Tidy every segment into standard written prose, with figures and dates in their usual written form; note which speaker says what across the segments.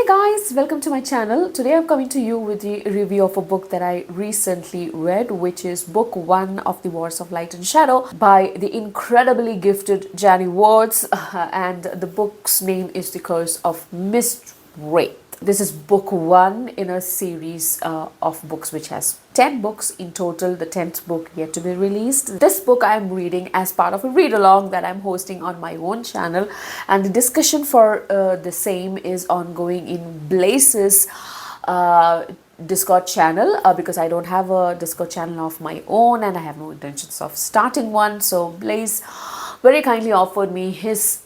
Speaker 1: Guys, welcome to my channel. Today I'm coming to you with the review of a book that I recently read, which is book 1 of The Wars of Light and Shadow by the incredibly gifted Janny Wards, and the book's name is The Curse of Mistwraith. This is book 1 in a series of books which has 10 books in total, the 10th book yet to be released. This book I am reading as part of a read-along that I'm hosting on my own channel, and the discussion for the same is ongoing in Blaze's Discord channel because I don't have a Discord channel of my own and I have no intentions of starting one. So Blaze very kindly offered me his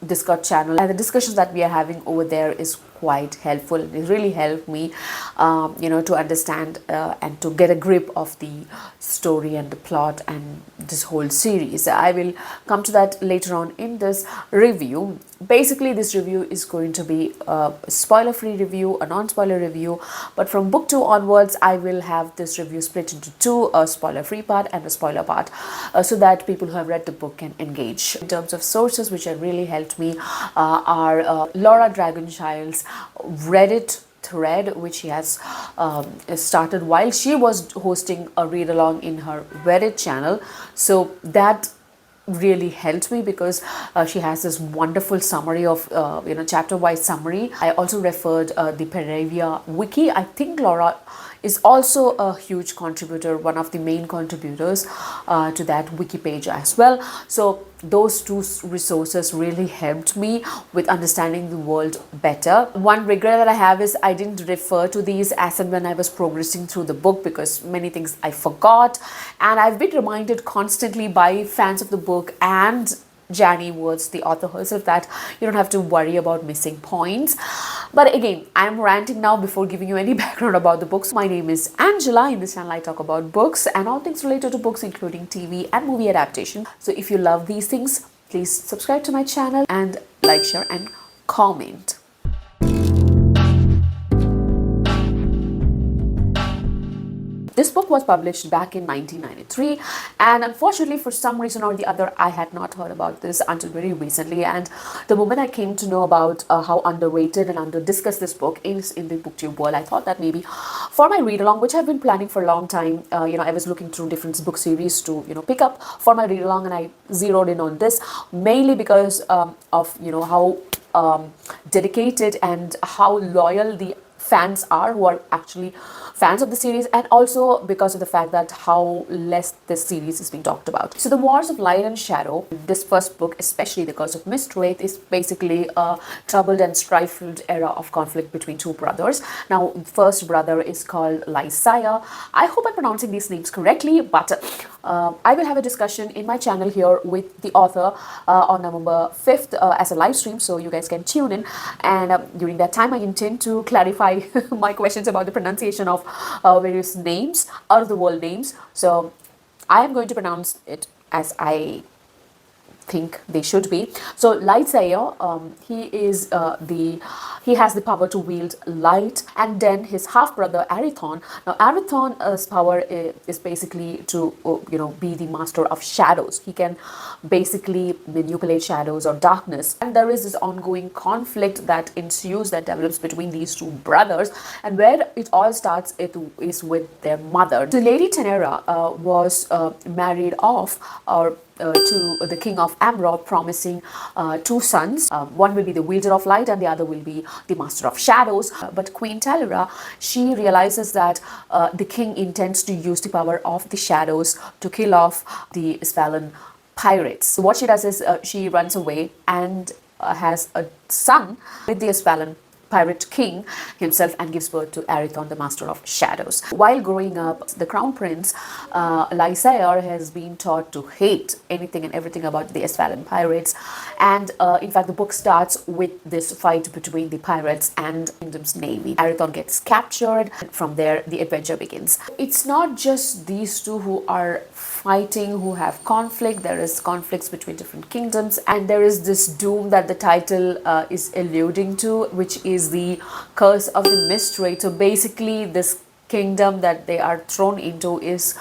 Speaker 1: Discord channel, and the discussions that we are having over there is quite helpful. It really helped me to understand and to get a grip of the story and the plot and this whole series. I will come to that later on in this review. Basically, this review is going to be a spoiler-free review, a non-spoiler review, but from book 2 onwards I will have this review split into two, a spoiler-free part and a spoiler part, so that people who have read the book can engage. In terms of sources which have really helped me are Laura Dragonchild's Reddit thread, which she has started while she was hosting a read-along in her Reddit channel. So that really helped me because she has this wonderful summary of chapter-wise summary. I also referred the Peravia wiki. I think Laura is also a huge contributor, one of the main contributors to that wiki page as well. So those two resources really helped me with understanding the world better. One regret that I have is I didn't refer to these as and when I was progressing through the book, because many things I forgot, and I've been reminded constantly by fans of the book and Janny Wards, the author herself, that you don't have to worry about missing points. But again, I'm ranting now before giving you any background about the books. My name is Angela. In this channel I talk about books and all things related to books, including TV and movie adaptation. So if you love these things, please subscribe to my channel and like, share and comment. This book was published back in 1993, and unfortunately for some reason or the other I had not heard about this until very recently. And the moment I came to know about how underrated and under-discussed this book is in the booktube world, I thought that maybe for my read-along, which I've been planning for a long time, I was looking through different book series to pick up for my read-along, and I zeroed in on this mainly because of how dedicated and how loyal the fans are who are actually fans of the series, and also because of the fact that how less this series is being talked about. So The Wars of Light and Shadow, this first book, especially The Curse of Mistwraith, is basically a troubled and strife-filled era of conflict between two brothers. Now, the first brother is called Lysaia. I hope I'm pronouncing these names correctly, but I will have a discussion in my channel here with the author on November 5th as a live stream, so you guys can tune in, and during that time I intend to clarify my questions about the pronunciation of various names, out of the world names. So I am going to pronounce it as I think they should be. So Lysaia, he has the power to wield light, and then his half brother Arithon. Now Arithon's power is basically to be the master of shadows. He can basically manipulate shadows or darkness, and there is this ongoing conflict that ensues, that develops between these two brothers, and where it all starts is with their mother. So Lady Tenera was married off to the king of Amrod, promising two sons. One will be the wielder of light and the other will be the master of shadows. But Queen Talira, she realizes that the king intends to use the power of the shadows to kill off the Isvalan pirates. So what she does is she runs away and has a son with the Isvalan pirate king himself, and gives birth to Arithon, the master of shadows. While growing up, the crown prince Lysaia has been taught to hate anything and everything about the Isvalan pirates, and in fact the book starts with this fight between the pirates and the kingdom's navy. Arithon gets captured, and from there the adventure begins. It's not just these two who are fighting, who have conflict. There is conflicts between different kingdoms, and there is this doom that the title is alluding to, which is the curse of the Mistwraith. So basically this kingdom that they are thrown into is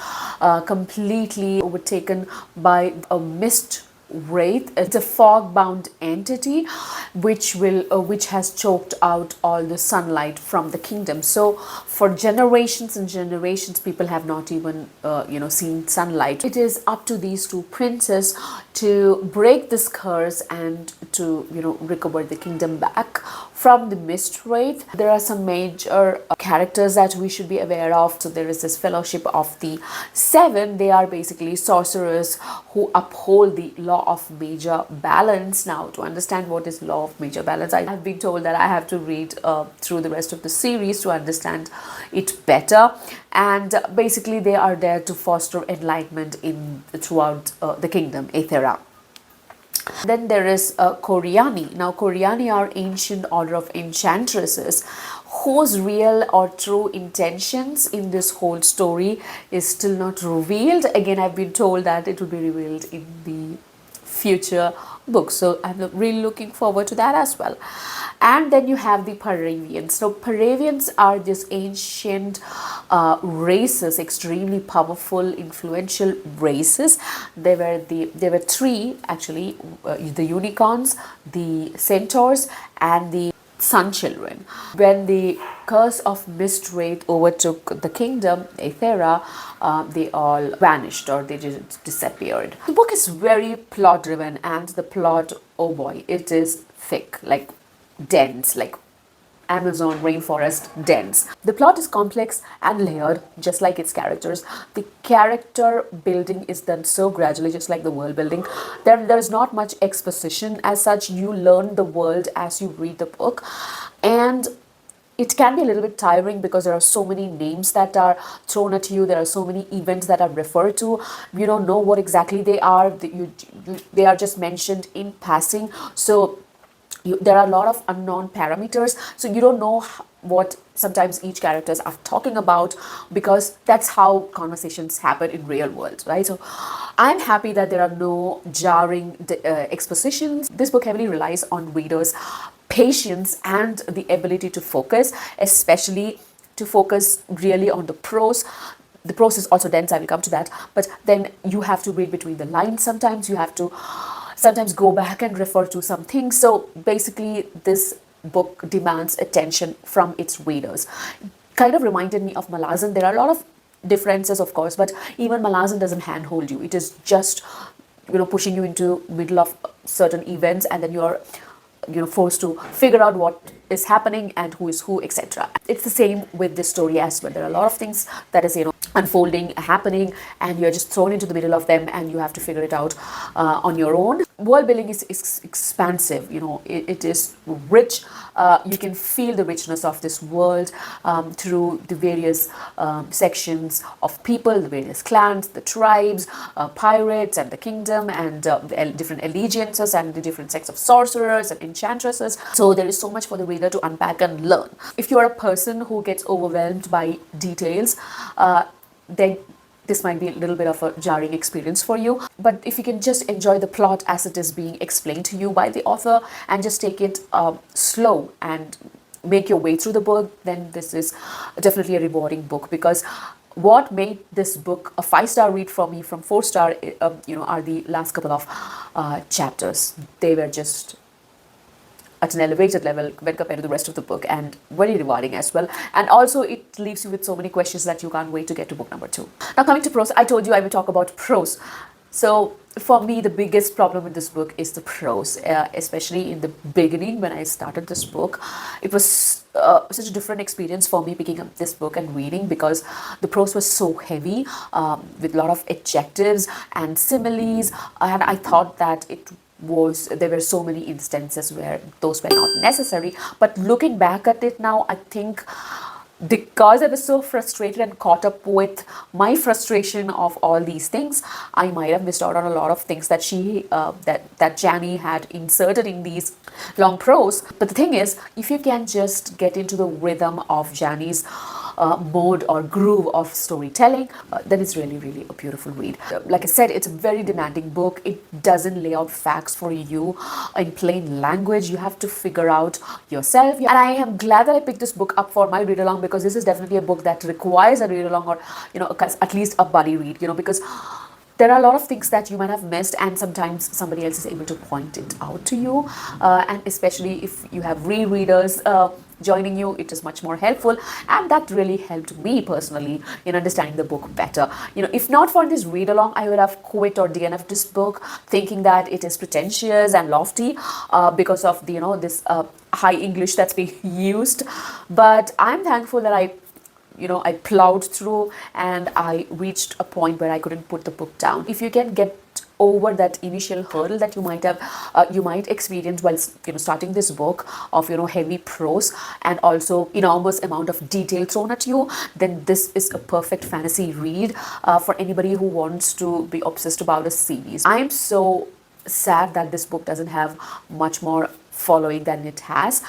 Speaker 1: completely overtaken by a mist Mistwraith. It's a fog-bound entity which has choked out all the sunlight from the kingdom. So for generations and generations, people have not even seen sunlight. It is up to these two princes to break this curse and to recover the kingdom back from the Mistwraith. There are some major characters that we should be aware of. So there is this Fellowship of the Seven. They are basically sorcerers who uphold the law of major balance. Now, to understand what is law of major balance, I have been told that I have to read through the rest of the series to understand it better. And basically, they are there to foster enlightenment throughout the kingdom, Aethera. Then there is Coriani. Now, Coriani are ancient order of enchantresses whose real or true intentions in this whole story is still not revealed. Again, I've been told that it will be revealed in the future books. So I'm really looking forward to that as well. And then you have the Paravians. So Paravians are these ancient races, extremely powerful, influential races. There were three actually: the unicorns, the centaurs, and the sun children. When the curse of Mistwraith overtook the kingdom, Aethera, they all vanished or they just disappeared. The book is very plot driven, and the plot, oh boy, it is thick, like dense, like Amazon rainforest dense. The plot is complex and layered, just like its characters. The character building is done so gradually, just like the world building. There is not much exposition as such. You learn the world as you read the book, and it can be a little bit tiring because there are so many names that are thrown at you. There are so many events that are referred to. You don't know what exactly they are. They are just mentioned in passing. So there are a lot of unknown parameters, so you don't know what sometimes each characters are talking about, because that's how conversations happen in real world, right? So I'm happy that there are no jarring expositions. This book heavily relies on readers' patience and the ability to focus, especially to focus really on the prose. The prose is also dense, I will come to that, but then you have to read between the lines. Sometimes you have to go back and refer to some things. So basically, this book demands attention from its readers. Kind of reminded me of Malazan. There are a lot of differences, of course, but even Malazan doesn't handhold you. It is just pushing you into middle of certain events, and then you're forced to figure out what is happening and who is who, etc. It's the same with this story as well. There are a lot of things that is unfolding, happening, and you're just thrown into the middle of them, and you have to figure it out on your own. World building is expansive. It is rich. You can feel the richness of this world through the various sections of people, the various clans, the tribes, pirates, and the kingdom, and the different allegiances, and the different sects of sorcerers and enchantresses. So there is so much for the reader to unpack and learn. If you are a person who gets overwhelmed by details, then this might be a little bit of a jarring experience for you. But if you can just enjoy the plot as it is being explained to you by the author, and just take it slow and make your way through the book, then this is definitely a rewarding book. Because what made this book a 5-star read for me from 4-star, are the last couple of chapters. They were just at an elevated level when compared to the rest of the book, and very rewarding as well. And also it leaves you with so many questions that you can't wait to get to book number 2. Now, coming to prose, I told you I will talk about prose. So for me, the biggest problem with this book is the prose, especially in the beginning when I started this book. It was such a different experience for me picking up this book and reading, because the prose was so heavy with a lot of adjectives and similes, and I thought that there were so many instances where those were not necessary. But looking back at it now, I think because I was so frustrated and caught up with my frustration of all these things, I might have missed out on a lot of things that that Jani had inserted in these long prose. But the thing is, if you can just get into the rhythm of Jani's mode or groove of storytelling, then it's really, really a beautiful read. Like I said, it's a very demanding book. It doesn't lay out facts for you in plain language. You have to figure out yourself. And I am glad that I picked this book up for my read along, because this is definitely a book that requires a read along, or at least a buddy read, because there are a lot of things that you might have missed, and sometimes somebody else is able to point it out to you, and especially if you have rereaders joining you, it is much more helpful, and that really helped me personally in understanding the book better. If not for this read along, I would have quit or DNF'd this book, thinking that it is pretentious and lofty because of the this high English that's being used. But I'm thankful that I plowed through and I reached a point where I couldn't put the book down. If you can get over that initial hurdle that you might experience while starting this book of heavy prose and also enormous amount of detail thrown at you, then this is a perfect fantasy read for anybody who wants to be obsessed about a series. I am so sad that this book doesn't have much more following than it has,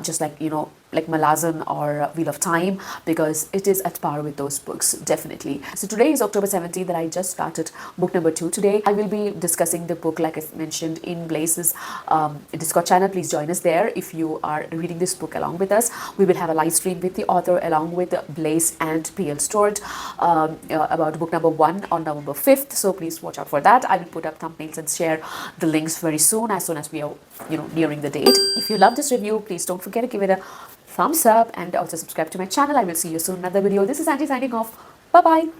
Speaker 1: just like Malazan or Wheel of Time, because it is at par with those books, definitely. So today is October 17th that I just started book number 2 today. I will be discussing the book, like I mentioned, in Blaze's Discord channel. Please join us there if you are reading this book along with us. We will have a live stream with the author along with Blaze and PL Stewart about book number 1 on November 5th. So please watch out for that. I will put up thumbnails and share the links very soon as we are nearing the date. If you love this review, please don't forget to give it a thumbs up and also subscribe to my channel. I will see you soon in another video. This is Angie signing off. Bye bye.